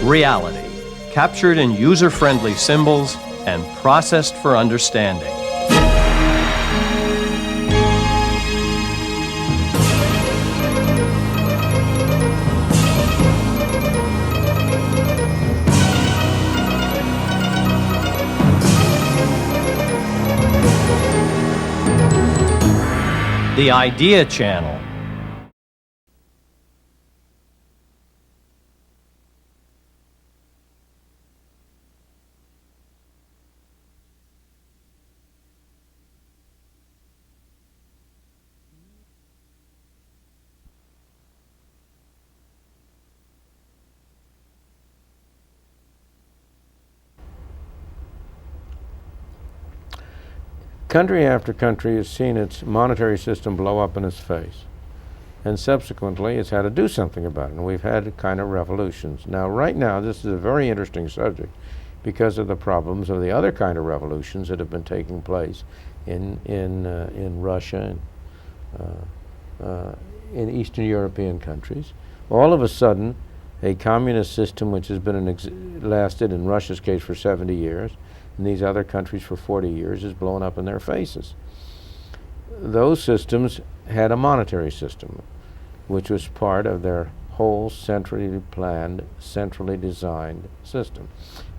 Reality, captured in user-friendly symbols and processed for understanding. The Idea Channel. Country after country has seen its monetary system blow up in its face, and subsequently it's had to do something about it, and we've had kind of revolutions. Now, right now, this is a very interesting subject because of the problems of the other kind of revolutions that have been taking place in Russia and in Eastern European countries. All of a sudden, a communist system which has been lasted in Russia's case for 70 years, in these other countries for 40 years, is blown up in their faces. Those systems had a monetary system, which was part of their whole centrally planned, centrally designed system.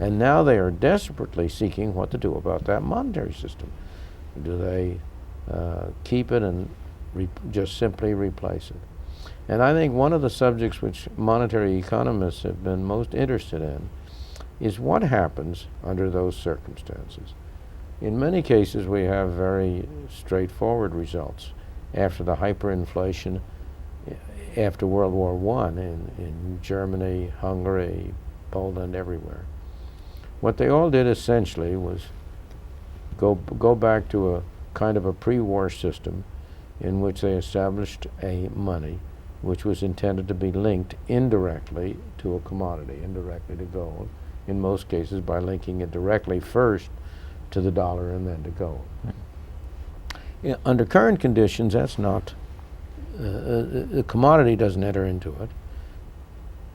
And now they are desperately seeking what to do about that monetary system. Do they keep it and just simply replace it? And I think one of the subjects which monetary economists have been most interested in is what happens under those circumstances. In many cases, we have very straightforward results. After the hyperinflation, after World War I in Germany, Hungary, Poland, everywhere, what they all did essentially was go back to a kind of a pre-war system in which they established a money which was intended to be linked indirectly to a commodity, indirectly to gold, in most cases by linking it directly first to the dollar and then to gold. Right. Under current conditions, that's not, the commodity doesn't enter into it.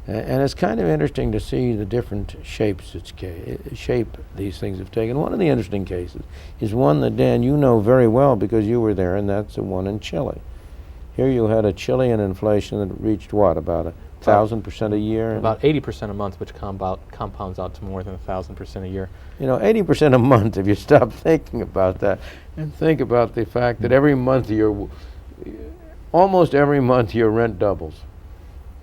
And it's kind of interesting to see the different shapes shape these things have taken. One of the interesting cases is one that, Dan, you know very well because you were there, and that's the one in Chile. Here you had a Chilean inflation that reached what, about 1,000% a year? About 80% a month, which compounds out to more than 1,000% a year. You know, 80% a month, if you stop thinking about that and think about the fact that every month almost every month your rent doubles.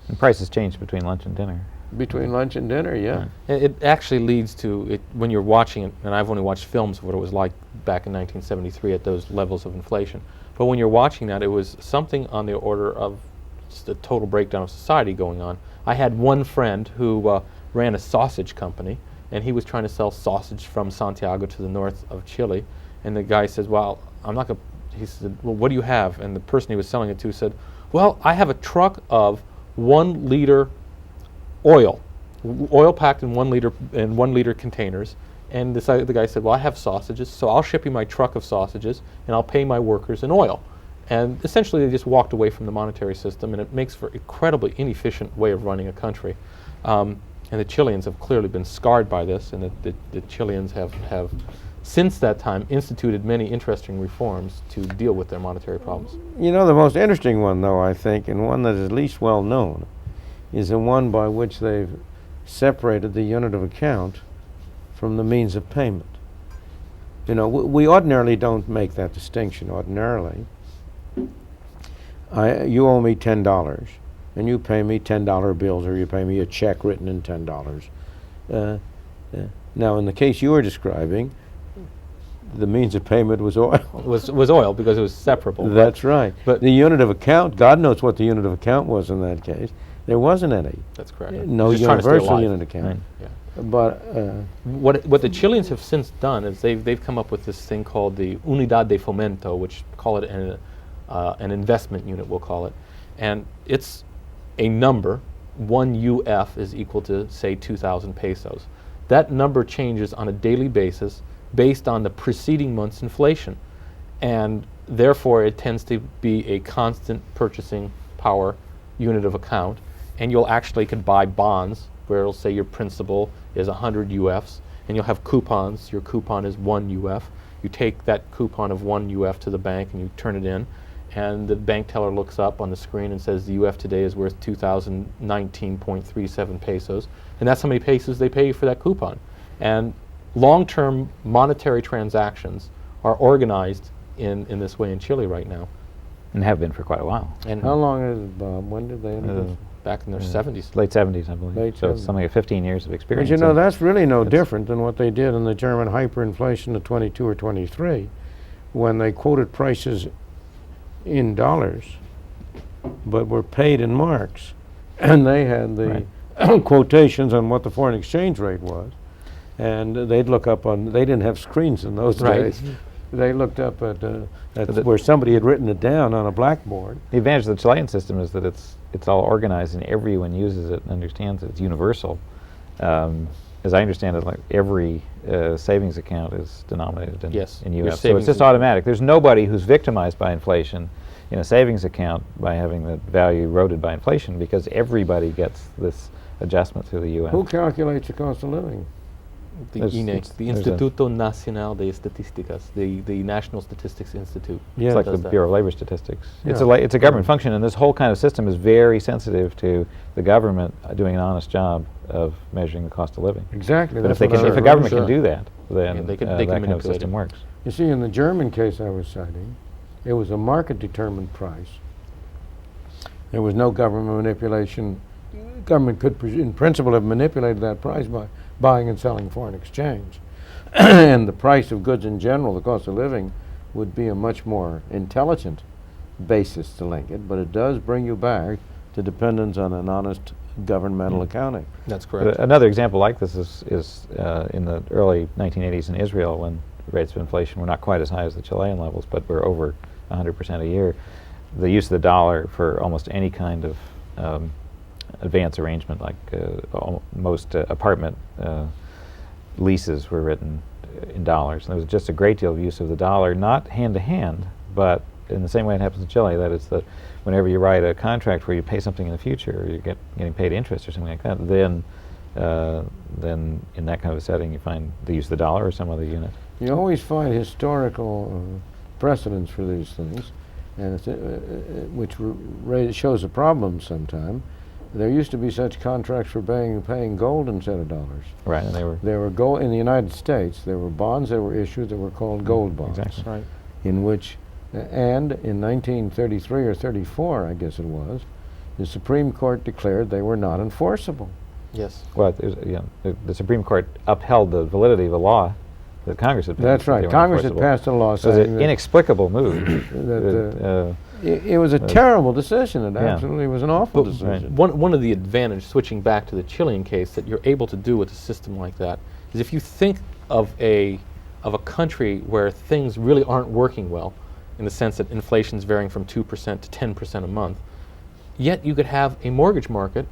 And prices change between lunch and dinner. Between lunch and dinner, yeah. It actually leads to, when you're watching it, and I've only watched films of what it was like back in 1973 at those levels of inflation, but when you're watching that, it was something on the order of just a total breakdown of society going on. I had one friend who ran a sausage company, and he was trying to sell sausage from Santiago to the north of Chile, and the guy says, well, I'm not going to, he said, well, what do you have? And the person he was selling it to said, well, I have a truck of 1 liter oil packed in 1 liter containers. And the guy said, well, I have sausages, so I'll ship you my truck of sausages, and I'll pay my workers in oil. And essentially, they just walked away from the monetary system, and it makes for an incredibly inefficient way of running a country. And the Chileans have clearly been scarred by this, and the Chileans have, since that time, instituted many interesting reforms to deal with their monetary problems. You know, the most interesting one, though, I think, and one that is least well known, is the one by which they've separated the unit of account from the means of payment. You know, we ordinarily don't make that distinction. Ordinarily, you owe me $10, and you pay me $10 bills, or you pay me a check written in $10. Now, in the case you were describing, the means of payment was oil. was oil because it was separable. That's right. But the unit of account, God knows what the unit of account was in that case. There wasn't any. That's correct. No universal unit account. Right. Yeah. But what the Chileans have since done is they've come up with this thing called the Unidad de Fomento, which call it an investment unit, we'll call it, and it's a number. 1 UF is equal to, say, 2,000 pesos. That number changes on a daily basis based on the preceding month's inflation, and therefore it tends to be a constant purchasing power unit of account, and you'll actually could buy bonds where it'll say your principal is 100 UFs, and you'll have coupons. Your coupon is 1 UF. You take that coupon of 1 UF to the bank and you turn it in, and the bank teller looks up on the screen and says the UF today is worth 2,019.37 pesos, and that's how many pesos they pay you for that coupon. And long-term monetary transactions are organized in this way in Chile right now. And have been for quite a while. And How long is it, Bob? When did they introduce it? back in their 70s. Late 70s, I believe. Late So it's 70s. something like 15 years of But experience. you know, and that's really no It's- different than what they did in the German hyperinflation of 22 or 23, when they quoted prices in dollars, but were paid in marks. And they had the quotations on what the foreign exchange rate was. And they'd look up on, they didn't have screens in those Right. days. They looked up at the- where somebody had written it down on a blackboard. The advantage of the Chilean system is that it's all organized and everyone uses it and understands it. It's universal. As I understand it, like every savings account is denominated in, Yes, in your US. So savings it's just is- automatic. There's nobody who's victimized by inflation in a savings account by having the value eroded by inflation, because everybody gets this adjustment through the UN. Who calculates the cost of living? The There's- INE, it's- the there's a- Instituto Nacional de Estadísticas, the National Statistics Institute. Yeah. It's like does the that. Bureau of Labor Statistics. It's Yeah. it's a government function, and this whole kind of system is very sensitive to the government doing an honest job of measuring the cost of living. Exactly. But that's if what I a read. government Sure. can do that, then Yeah, they can that kind of manipulate system it. works. You see, in the German case I was citing, it was a market-determined price. There was no government manipulation. Government could, in principle, have manipulated that price by buying and selling foreign exchange. And the price of goods in general, the cost of living, would be a much more intelligent basis to link it, but it does bring you back to dependence on an honest governmental accounting. That's But correct. another example like this is in the early 1980s in Israel, when rates of inflation were not quite as high as the Chilean levels, but were over 100% a year. The use of the dollar for almost any kind of advance arrangement, like most apartment leases were written in dollars. And there was just a great deal of use of the dollar, not hand to hand, but in the same way it happens in Chile. That is that whenever you write a contract where you pay something in the future, or you're getting paid interest or something like that, then in that kind of a setting you find the use of the dollar or some other unit. You always find historical precedents for these things, and it's, which shows a problem sometime. There used to be such contracts for paying gold instead of dollars. Right, and they were There were gold in the United States. There were bonds that were issued that were called gold bonds. exactly. Right. In which, and in 1933 or 34, I guess it was, the Supreme Court declared they were not enforceable. Yes. Well, the Supreme Court upheld the validity of a law that Congress had passed. That's that they right. were Congress had enforceable. passed a law So it was saying an that inexplicable move. that, it was a terrible decision. It yeah. absolutely was an awful But decision. one of the advantages, switching back to the Chilean case, that you're able to do with a system like that is if you think of a country where things really aren't working well, in the sense that inflation's varying from 2% to 10% a month, yet you could have a mortgage market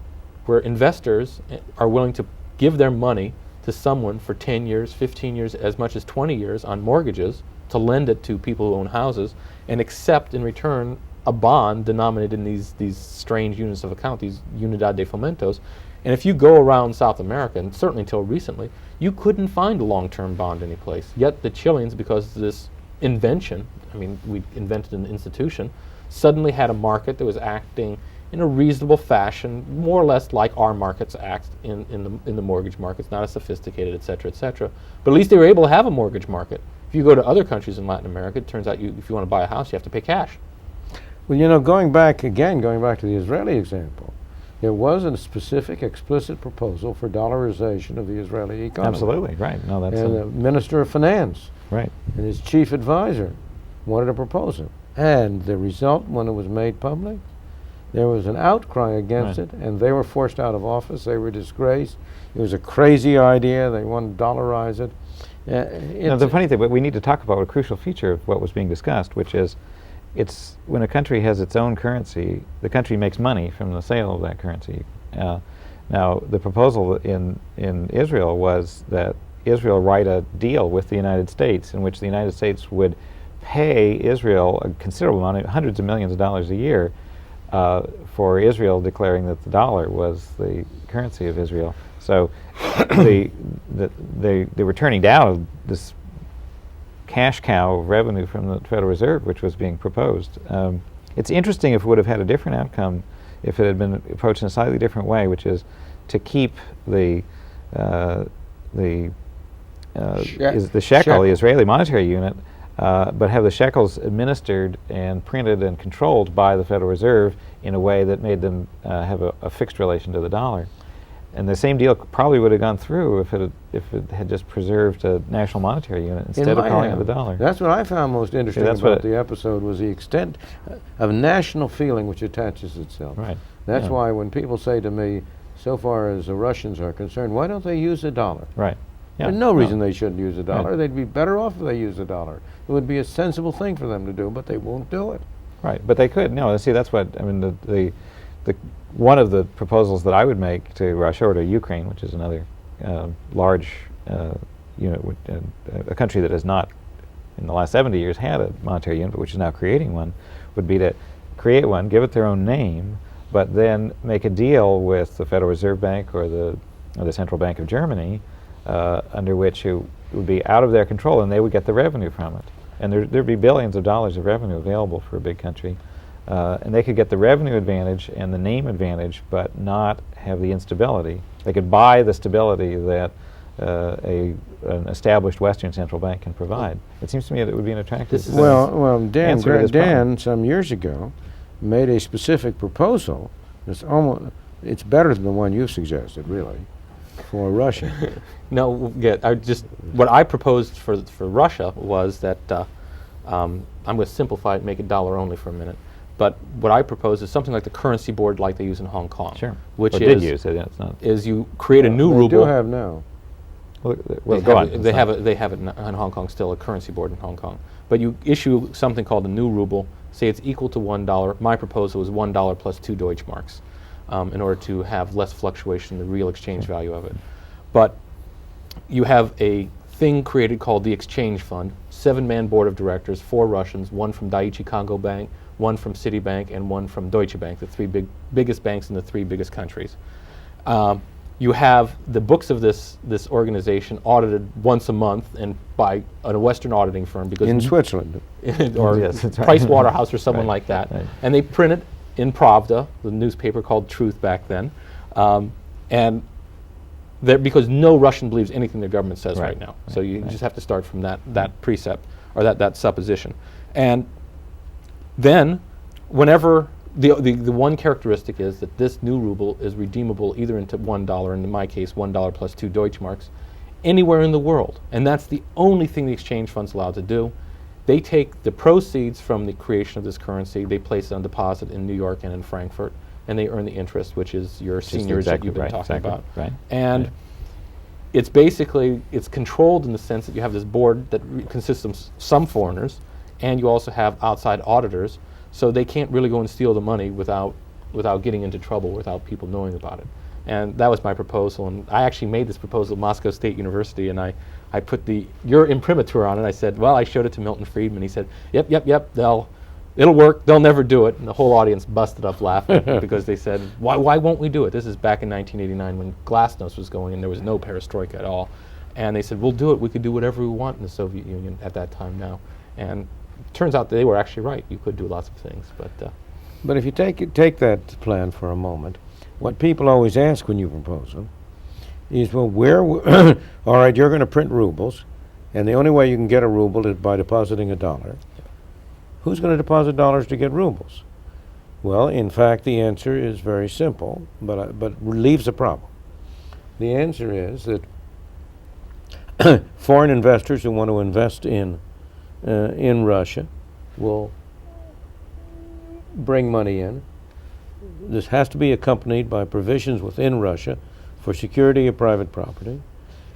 where investors are willing to give their money to someone for 10 years, 15 years, as much as 20 years on mortgages to lend it to people who own houses, and accept in return a bond denominated in these strange units of account, these unidad de fomentos. And if you go around South America, and certainly until recently, you couldn't find a long-term bond anyplace. Yet the Chileans, because of this invention, I mean, we invented an institution, suddenly had a market that was acting in a reasonable fashion, more or less like our markets act in the mortgage markets, not as sophisticated, et cetera, but at least they were able to have a mortgage market. If you go to other countries in Latin America, it turns out if you want to buy a house, you have to pay cash. Well, you know, going back to the Israeli example, there was a specific, explicit proposal for dollarization of the Israeli economy. Absolutely, right. No, that's And the Minister of Finance right. and his chief advisor wanted to propose it. And the result, when it was made public, there was an outcry against Right. it, and they were forced out of office. They were disgraced. It was a crazy idea. They wanted to dollarize it. Now, the funny thing, but we need to talk about a crucial feature of what was being discussed, which is it's when a country has its own currency, the country makes money from the sale of that currency. Now, the proposal in Israel was that Israel write a deal with the United States in which the United States would pay Israel a considerable amount, hundreds of millions of dollars a year, for Israel declaring that the dollar was the currency of Israel. So they were turning down this cash cow of revenue from the Federal Reserve, which was being proposed. It's interesting if it would have had a different outcome if it had been approached in a slightly different way, which is to keep the shekel, the Israeli monetary unit, but have the shekels administered and printed and controlled by the Federal Reserve in a way that made them have a fixed relation to the dollar. And the same deal probably would have gone through if it had just preserved a national monetary unit instead of calling it the dollar. That's what I found most interesting about the episode, was the extent of national feeling which attaches itself. Right. That's why when people say to me, so far as the Russians are concerned, why don't they use the dollar? Right. Yeah. There's no reason they shouldn't use the dollar. Right. They'd be better off if they used the dollar. It would be a sensible thing for them to do, but they won't do it. Right, but they could. No, see, that's what I mean. The one of the proposals that I would make to Russia or to Ukraine, which is another large unit, a country that has not, in the last 70 years, had a monetary unit, but which is now creating one, would be to create one, give it their own name, but then make a deal with the Federal Reserve Bank or the Central Bank of Germany, under which it would be out of their control, and they would get the revenue from it. And there'd be billions of dollars of revenue available for a big country. And they could get the revenue advantage and the name advantage, but not have the instability. They could buy the stability that an established Western central bank can provide. It seems to me that it would be an attractive Well, answer to this problem. some years ago made a specific proposal. It's better than the one you suggested, really, for Russia. No, what I proposed for Russia was that I'm going to simplify it, make it dollar only for a minute. But what I propose is something like the currency board, like they use in Hong Kong. Sure. Which did use it. It's not. Is you create a new ruble. They do have now. Well, go on. They have it in Hong Kong still, a currency board in Hong Kong. But you issue something called a new ruble. Say it's equal to $1. My proposal is $1 plus 2 Deutschmarks, in order to have less fluctuation in the real exchange value of it. But you have a thing created called the Exchange Fund, 7-man board of directors, 4 Russians, 1 from Daiichi Congo Bank, 1 from Citibank, and 1 from Deutsche Bank, the 3 biggest banks in the 3 biggest countries. You have the books of this organization audited once a month and by a Western auditing firm, because In Switzerland. or Yes, that's right. Price Waterhouse or someone Right, like that, right. and they print it in Pravda, the newspaper called Truth back then, and because no Russian believes anything the government says right now. So you just have to start from that precept, or that supposition. And then whenever the one characteristic is that this new ruble is redeemable either into $1, and in my case $1 plus 2 Deutschmarks, anywhere in the world. And that's the only thing the exchange fund's allowed to do. They take the proceeds from the creation of this currency, they place it on deposit in New York and in Frankfurt, and they earn the interest, which is your seniors that you've been talking about. Right. And it's basically, it's controlled in the sense that you have this board that consists of some foreigners, and you also have outside auditors, so they can't really go and steal the money without getting into trouble, without people knowing about it. And that was my proposal, and I actually made this proposal at Moscow State University, and I put your imprimatur on it. I said, well, I showed it to Milton Friedman. He said, yep, it'll work, they'll never do it. And the whole audience busted up laughing because they said, why won't we do it? This is back in 1989 when Glasnost was going and there was no perestroika at all. And they said, we'll do it, we could do whatever we want in the Soviet Union at that time now. And it turns out they were actually right. You could do lots of things, But if you take that plan for a moment, what people always ask when you propose them is, well, all right, you're going to print rubles, and the only way you can get a ruble is by depositing $1. Who's going to deposit dollars to get rubles? Well, in fact, the answer is very simple, but leaves a problem. The answer is that foreign investors who want to invest in Russia will bring money in. This has to be accompanied by provisions within Russia for security of private property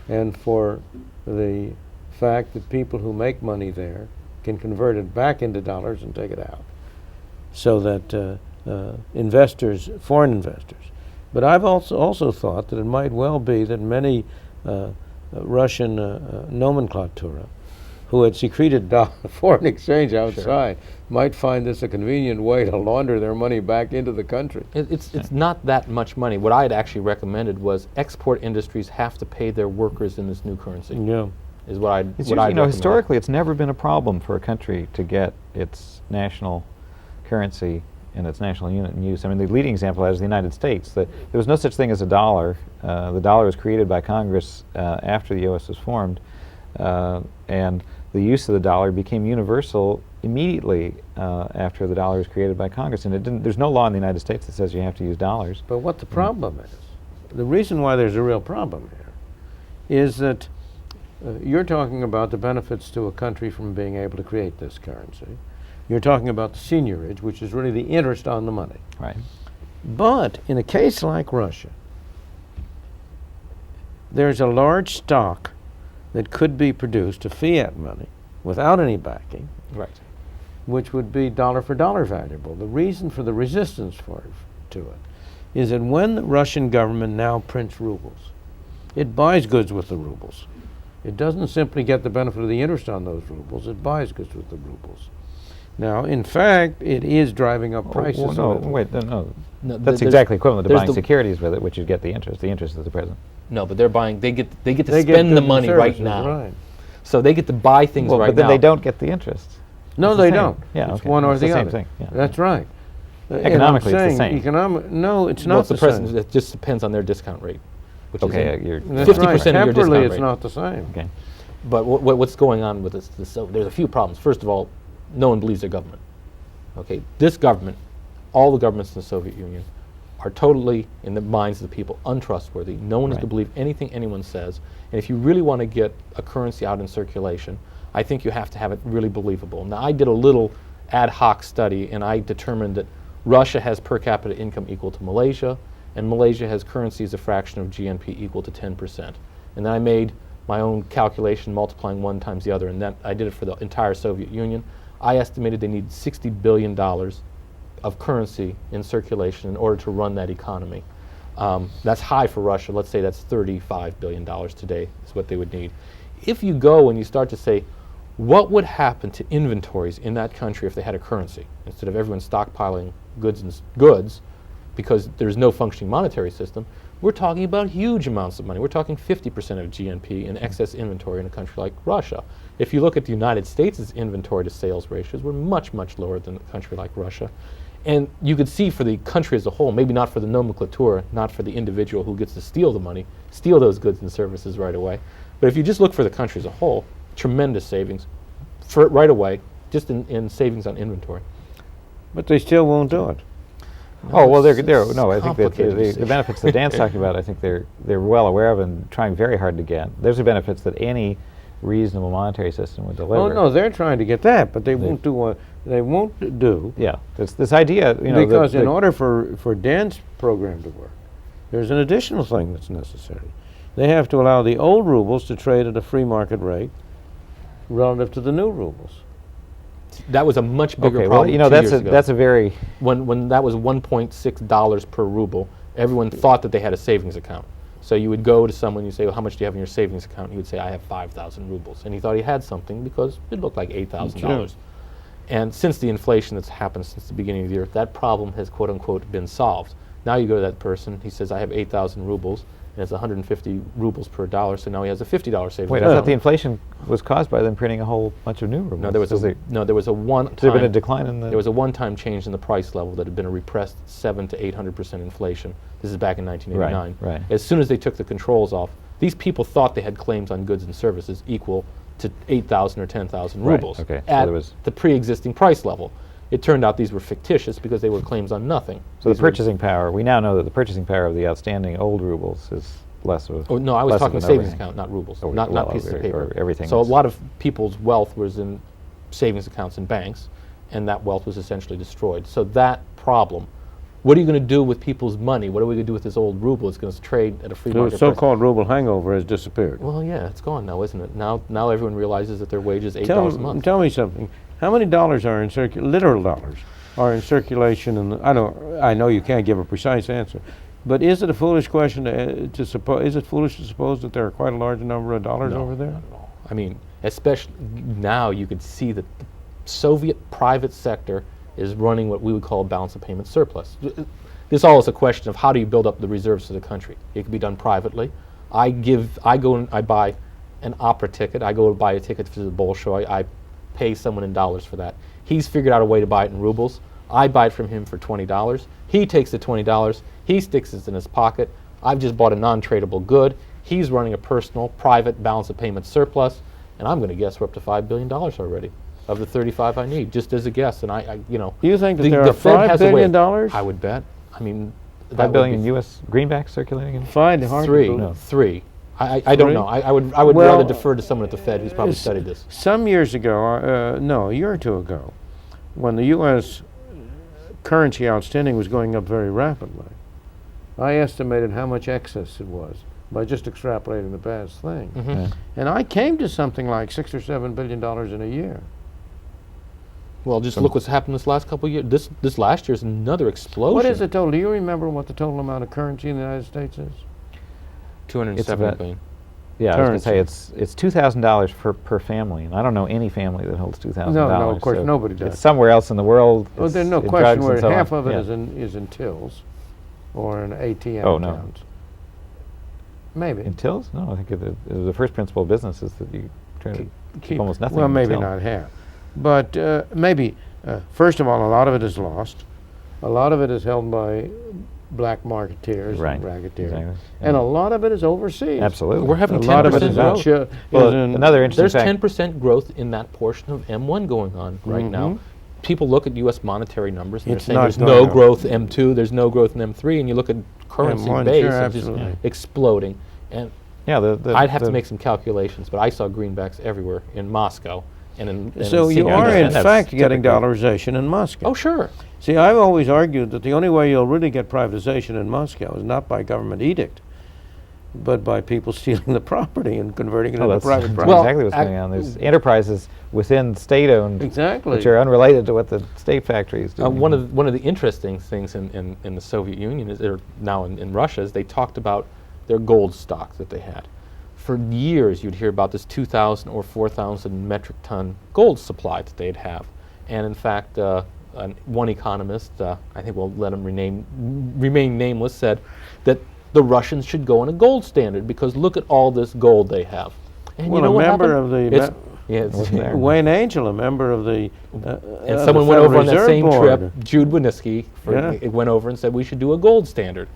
and for the fact that people who make money there can convert it back into dollars and take it out, so that foreign investors. But I've also thought that it might well be that many Russian nomenclatura who had secreted foreign exchange outside might find this a convenient way to launder their money back into the country. It's not that much money. What I had actually recommended was export industries have to pay their workers in this new currency. Yeah. Is what I'd It's what usually, I'd you know, recommend. historically, it's never been a problem for a country to get its national currency and its national unit in use. I mean, the leading example is the United States. There was no such thing as a dollar. The dollar was created by Congress after the U.S. was formed, and the use of the dollar became universal immediately after the dollar was created by Congress. And it didn't. There's no law in the United States that says you have to use dollars. But what the problem is, the reason why there's a real problem here is that you're talking about the benefits to a country from being able to create this currency. You're talking about the seigniorage, which is really the interest on the money. Right. But in a case like Russia, there's a large stock that could be produced of fiat money without any backing, Right. which would be dollar for dollar valuable. The reason for the resistance to it is that when the Russian government now prints rubles, it buys goods with the rubles. It doesn't simply get the benefit of the interest on those rubles, it buys goods with the rubles. Now, in fact, it is driving up prices. Oh, a no, little. wait, no. No, That's there's- exactly equivalent to there's buying the- securities with it, which you get the interest. The interest is the present. No, but they're buying. They get to They get spend the goods and money right services, now. Right. So they get to buy things Well, right but then now. they don't get the interest. No, It's the they same. don't. Yeah, It's okay. one or It's the the same other. thing, yeah. That's right. And I'm Economically, it's the saying same. No, it's Well, not it's the the present. same. It just depends on their discount rate. Which Okay, is you're That's 50% right. of your Temporally, discount it's rate. not the same. okay. But what's going on with this? So there's a few problems. First of all, no one believes their government. Okay, this government, all the governments in the Soviet Union, are totally, in the minds of the people, untrustworthy. No one is Right. to believe anything anyone says. And if you really want to get a currency out in circulation, I think you have to have it really believable. Now, I did a little ad hoc study, and I determined that Russia has per capita income equal to Malaysia, and Malaysia has currency as a fraction of GNP equal to 10%. And then I made my own calculation multiplying one times the other, and that I did it for the entire Soviet Union. I estimated they need $60 billion of currency in circulation in order to run that economy. That's high for Russia. Let's say that's $35 billion today is what they would need. If you go and you start to say, what would happen to inventories in that country if they had a currency? Instead of everyone stockpiling goods because there's no functioning monetary system, we're talking about huge amounts of money. We're talking 50% of GNP in excess inventory in a country like Russia. If you look at the United States' inventory to sales ratios, we're much, much lower than a country like Russia. And you could see for the country as a whole, maybe not for the nomenclatura, not for the individual who gets to steal the money, steal those goods and services right away. But if you just look for the country as a whole, tremendous savings for right away, just in savings on inventory. But they still won't do it. Oh, well, it's no, I think that complicated to the see. benefits that Dan's talking about, I think they're well aware of and trying very hard to get. Those are benefits that any reasonable monetary system would deliver. Oh no, they're trying to get that, but they won't do what they won't do. Yeah, this idea, you know, Because in order for Dan's program to work, there's an additional thing that's necessary. They have to allow the old rubles to trade at a free market rate relative to the new rubles. That was a much bigger okay, problem well, you know, 2 years ago. that's a very when that was $1.6 per ruble, everyone thought that they had a savings account. So you would go to someone, you say, well, how much do you have in your savings account? He would say, I have 5,000 rubles. And he thought he had something because it looked like $8,000. Sure. And since the inflation that's happened since the beginning of the year, that problem has, quote unquote, been solved. Now you go to that person, he says, I have 8,000 rubles, and it's 150 rubles per dollar, so now he has a $50 savings wait. I account. thought the inflation was caused by them printing a whole bunch of new rubles. No, there was a one-time. Has there been a decline in the? There was a one-time change in the price level that had been a repressed 700% to 800% inflation. This is back in 1989. Right. As soon as they took the controls off, these people thought they had claims on goods and services equal to 8,000 or 10,000 Right, rubles okay, so at there was- the pre-existing price level. It turned out these were fictitious because they were claims on nothing. So the These were- purchasing power. We now know that the purchasing power of the outstanding old rubles is less of. Oh, no, I was less of talking an savings overhang. account, not rubles, Or- not well, pieces of or- paper. or everything So a is- lot of people's wealth was in savings accounts in banks, and that wealth was essentially destroyed. So that problem, what are you going to do with people's money? What are we going to do with this old ruble? It's going to trade at a free The market price. so-called ruble hangover has disappeared. Well, yeah, it's gone now, isn't it? Now everyone realizes that their wage is $8 a month. Tell me something. How many dollars are in literal dollars are in circulation? I know you can't give a precise answer, but is it a foolish question to suppose? Is it foolish to suppose that there are quite a large number of dollars No, over there? not at all. I mean, Especially now, you could see that the Soviet private sector is running what we would call a balance of payment surplus. This all is a question of how do you build up the reserves for the country. It can be done privately. I go and I buy an opera ticket. I go to buy a ticket for the Bolshoi. I pay someone in dollars for that. He's figured out a way to buy it in rubles. I buy it from him for $20. He takes the $20. He sticks it in his pocket. I've just bought a non-tradable good. He's running a personal, private balance of payment surplus, and I'm going to guess we're up to $5 billion already of the 35 I need, just as a guess. And I you know, You think that there are Fed $5 billion? I would bet. I mean, that 5 would billion be U.S. greenbacks circulating in? Hard to three. believe. No. Three. I don't Three? know. I would Well, rather defer to someone at the Fed who's probably studied this. Some years ago, no, a year or two ago, when the U.S. currency outstanding was going up very rapidly, I estimated how much excess it was by just extrapolating the past thing. Yeah. And I came to something like $6 or $7 billion in a year. Well, just look what's happened this last couple of years. This last year's another explosion. What is the total? Do you remember what the total amount of currency in the United States is? 270 about- billion. Yeah, I was going to say Currency. it's $2,000 per family, and I don't know any family that holds $2,000. No, of course, so nobody does. It's somewhere else in the world. Well, It's there's no in question drugs where and so half on. of it Yeah. is in tills or in ATM Oh, no. accounts. Maybe. In tills? No, I think the first principle of business is that you try to keep almost nothing. Well, in the maybe till. not half. But maybe, first of all, a lot of it is lost. A lot of it is held by black marketeers Right. and racketeers. Exactly. And Yeah. a lot of it is overseas. Absolutely. We're having A lot of it 10% is growth. Well, is in another interesting There's fact. 10% growth in that portion of M1 going on right now. Mhm. People look at U.S. monetary numbers and It's they're saying not there's going no up. growth in M2, there's no growth in M3, and you look at currency M1, base, sure, it's just absolutely. exploding. And Yeah, I'd have to make some calculations, but I saw greenbacks everywhere in Moscow and in So you Singapore. are Yeah, in that's fact getting typically- dollarization in Moscow. Oh, sure. See, I've always argued that the only way you'll really get privatization in Moscow is not by government edict, but by people stealing the property and converting it Oh, into that's private that's property. Well, exactly what's ac- going on. There's enterprises within state-owned, Exactly. which are unrelated to what the state factories do. One of the interesting things in the Soviet Union is, or now in Russia, is they talked about their gold stock that they had. For years, you'd hear about this 2,000 or 4,000 metric ton gold supply that they'd have, and in fact, one economist, I think we'll let him remain nameless, said that the Russians should go on a gold standard because look at all this gold they have. And Well, you know a what member happened? of the It's- me- yeah, it's- Wasn't there. Wayne Angel, a member of the and someone went over on that same trip, Jude Winniski, Yeah. it went over and said we should do a gold standard.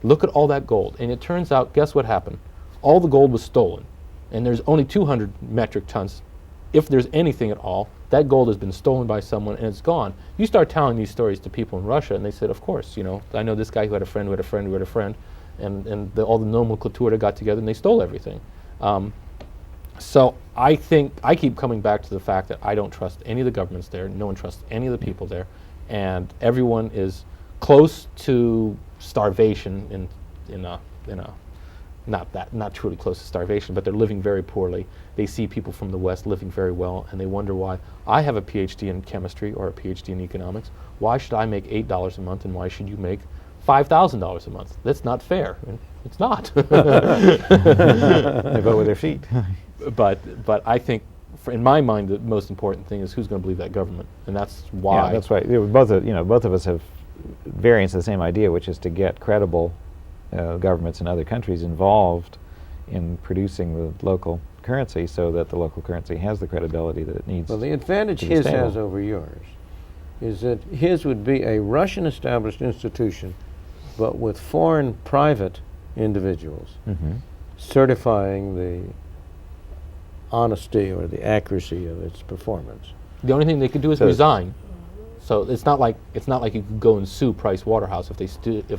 Look at all that gold. And it turns out, guess what happened? All the gold was stolen. And there's only 200 metric tons. If there's anything at all, that gold has been stolen by someone and it's gone. You start telling these stories to people in Russia and they said, of course, you know, I know this guy who had a friend who had a friend who had a friend, and all the nomenclatura got together and they stole everything. So I think, I keep coming back to the fact that I don't trust any of the governments there, no one trusts any of the people there, and everyone is close to starvation not truly close to starvation, but they're living very poorly. They see people from the West living very well, and they wonder why. I have a PhD in chemistry or a PhD in economics. Why should I make $8 a month, and why should you make $5,000 a month? That's not fair. It's not. They vote with their feet. But I think, in my mind, the most important thing is who's going to believe that government, and that's why. Yeah, that's right. Both of us have variants of the same idea, which is to get credible governments in other countries involved in producing the local currency so that the local currency has the credibility that it needs. Well, the advantage to be his stable. has over yours is that his would be a Russian-established institution, but with foreign private individuals Mhm. certifying the honesty or the accuracy of its performance. The only thing they could do is So- resign. So it's not like you could go and sue Price Waterhouse if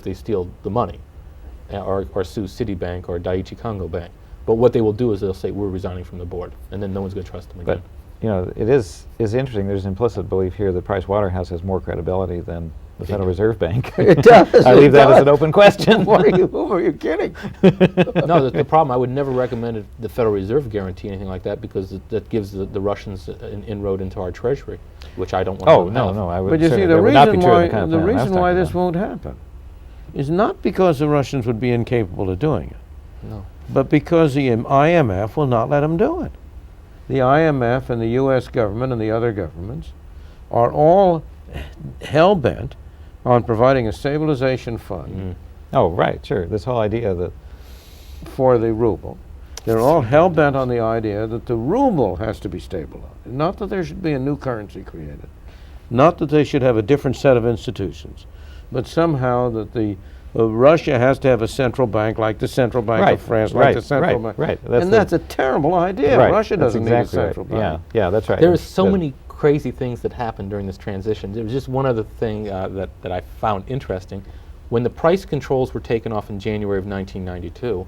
they steal the money, or sue Citibank or Daiichi Congo Bank. But what they will do is they'll say we're resigning from the board, and then no one's going to trust them again. But it is interesting. There's implicit belief here that Price Waterhouse has more credibility than the Federal Reserve Bank. It does. I it leave that as does. an open question. Who are you kidding? No, the problem, I would never recommend the Federal Reserve guarantee anything like that because that gives the Russians an inroad into our treasury, which I don't want Oh to no, have. no, I would. But you see, certainly- the that would not be reason true of why the kind of plan I was this talking won't about. happen is not because the Russians would be incapable of doing it, No. but because the IMF will not let them do it. the IMF and the U.S. government and the other governments are all hell-bent on providing a stabilization fund Oh, right, sure. This whole idea that for the ruble. They're all hell-bent on the idea that the ruble has to be stabilized. Not that there should be a new currency created. Not that they should have a different set of institutions. But somehow that the Russia has to have a central bank like the Central Bank Right, of France, right, like the Central right, Bank. right. That's And the- that's a terrible idea. right, Russia that's doesn't exactly need a central right. bank. Yeah, that's right. There are so The- many crazy things that happened during this transition. There was just one other thing that I found interesting. When the price controls were taken off in January of 1992,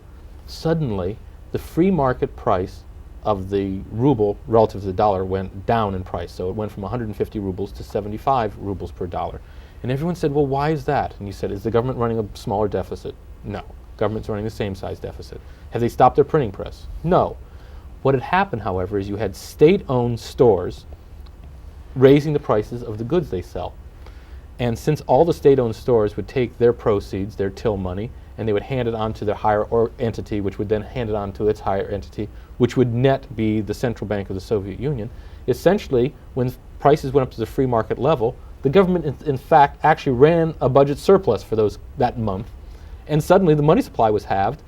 suddenly the free market price of the ruble relative to the dollar went down in price. So it went from 150 rubles to 75 rubles per dollar. And everyone said, well, why is that? And you said, is the government running a smaller deficit? No. Government's running the same size deficit. Have they stopped their printing press? No. What had happened, however, is you had state-owned stores raising the prices of the goods they sell. And since all the state-owned stores would take their proceeds, their till money, and they would hand it on to their higher entity, which would then hand it on to its higher entity, which would net be the central bank of the Soviet Union, essentially, when prices went up to the free market level, the government, in fact, actually ran a budget surplus for that month, and suddenly the money supply was halved.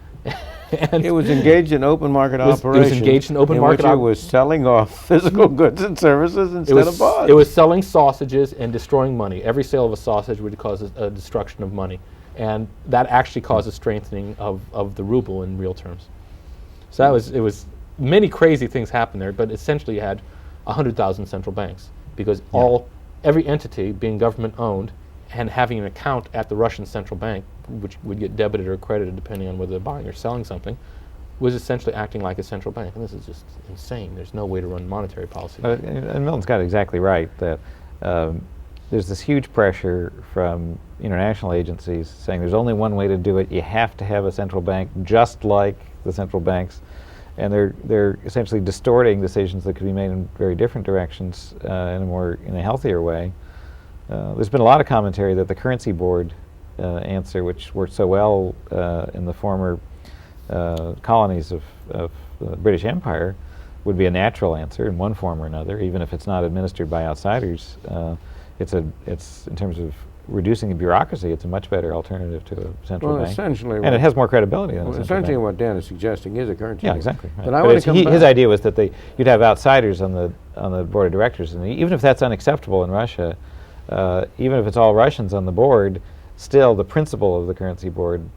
And It was engaged in open market It was operations. engaged in open in market which it op- was selling off physical goods and services it instead of bonds. it was selling sausages and destroying money. Every sale of a sausage would cause a destruction of money. And that actually caused a strengthening of the ruble in real terms. So it was many crazy things happened there, but essentially you had 100,000 central banks because every entity being government owned and having an account at the Russian central bank, which would get debited or credited depending on whether they're buying or selling something, was essentially acting like a central bank. And this is just insane. There's no way to run monetary policy. And Milton's got it exactly right that there's this huge pressure from international agencies saying there's only one way to do it. You have to have a central bank just like the central banks. And they're essentially distorting decisions that could be made in very different directions in a healthier way. There's been a lot of commentary that the currency board answer, which worked so well in the former colonies of the British Empire, would be a natural answer in one form or another, even if it's not administered by outsiders. It's in terms of reducing the bureaucracy, it's a much better alternative to a central bank. Essentially, And it has more credibility than a well, central essentially bank. what Dan is suggesting is a currency. Yeah, board. exactly. Right. But I want to come back. His idea was that you'd have outsiders on the board of directors, and even if that's unacceptable in Russia, even if it's all Russians on the board, still the principle of the currency board,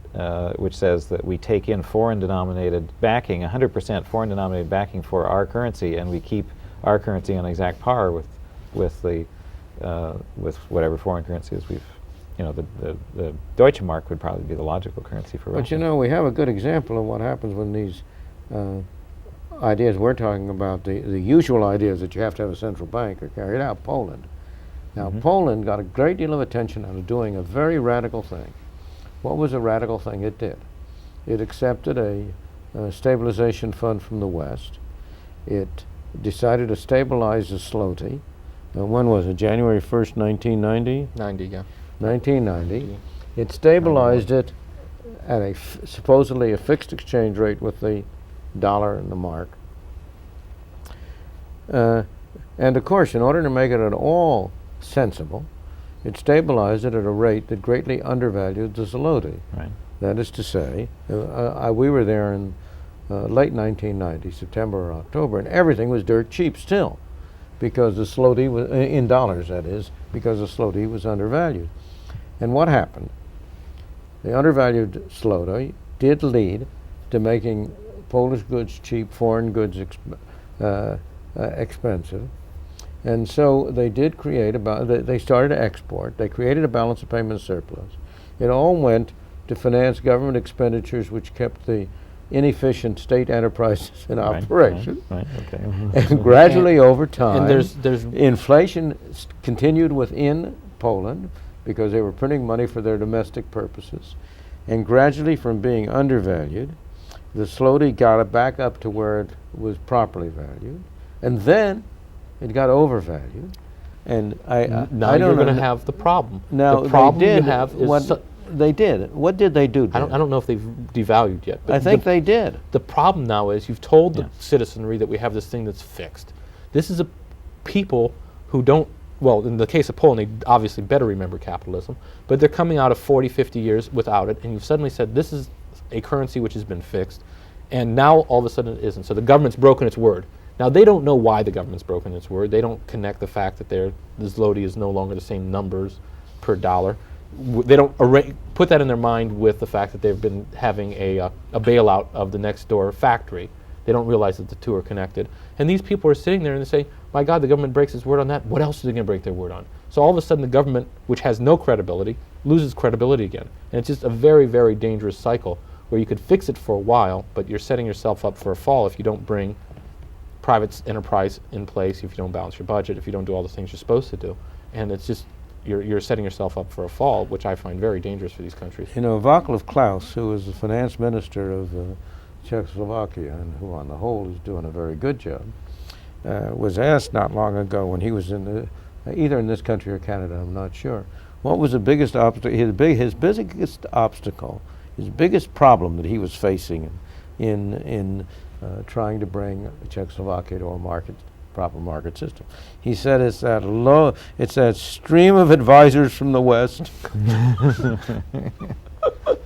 which says that we take in foreign-denominated backing, 100% foreign-denominated backing for our currency, and we keep our currency on exact par with whatever foreign currencies we've. The Deutsche Mark would probably be the logical currency for Russia. But you know, we have a good example of what happens when these ideas we're talking about, the usual ideas that you have to have a central bank, are carried out. Poland. Now, Poland got a great deal of attention out of doing a very radical thing. What was a radical thing it did? It accepted a stabilization fund from the West. It decided to stabilize the zloty. When was it? January 1st, 1990? 90, yeah. 1990. It stabilized it at supposedly a fixed exchange rate with the dollar and the mark. And of course, in order to make it at all sensible, it stabilized it at a rate that greatly undervalued the zloty. Right. That is to say, we were there in late 1990, September or October, and everything was dirt cheap still, because the zloty was, in dollars that is, because the zloty was undervalued. And what happened? The undervalued zloty did lead to making Polish goods cheap, foreign goods expensive. And so they did create they started to export. They created a balance of payment surplus. It all went to finance government expenditures, which kept the inefficient state enterprises in operation. Right, okay. And gradually over time, And there's inflation continued within Poland because they were printing money for their domestic purposes. And gradually, from being undervalued, the zloty got it back up to where it was properly valued. And then it got overvalued. And now I you're don't going to know. have the problem. Now, the problem they did you have is They did. What did they do? I don't know if they've devalued yet. But I think they did. The problem now is you've told the Yeah. citizenry that we have this thing that's fixed. This is a people who don't, well, in the case of Poland, they obviously better remember capitalism, but they're coming out of 40, 50 years without it, and you've suddenly said this is a currency which has been fixed, and now all of a sudden it isn't. So the government's broken its word. Now they don't know why the government's broken its word. They don't connect the fact that the zloty is no longer the same numbers per dollar. They don't put that in their mind with the fact that they've been having a bailout of the next door factory. They don't realize that the two are connected. And these people are sitting there and they say, my God, the government breaks its word on that. What else are they going to break their word on? So all of a sudden the government, which has no credibility, loses credibility again. And it's just a very, very dangerous cycle where you could fix it for a while, but you're setting yourself up for a fall if you don't bring private enterprise in place, if you don't balance your budget, if you don't do all the things you're supposed to do. And it's just, you're setting yourself up for a fall, which I find very dangerous for these countries. You know, Václav Klaus, who was the finance minister of Czechoslovakia, and who on the whole is doing a very good job, was asked not long ago when he was in either in this country or Canada, I'm not sure, what was the biggest obstacle, his biggest obstacle, his biggest problem that he was facing in trying to bring Czechoslovakia to a proper market system. He said it's that stream of advisors from the West.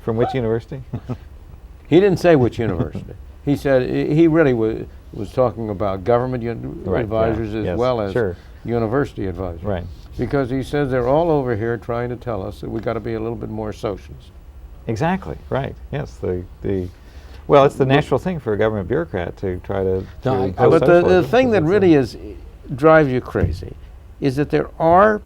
From which university? He didn't say which university. He said he really was talking about government advisors as well as university advisors. Right. Because he says they're all over here trying to tell us that we've got to be a little bit more socialist. Exactly. Right. Yes. Well, it's the natural thing for a government bureaucrat to try to. But the thing that really drives you crazy is that there are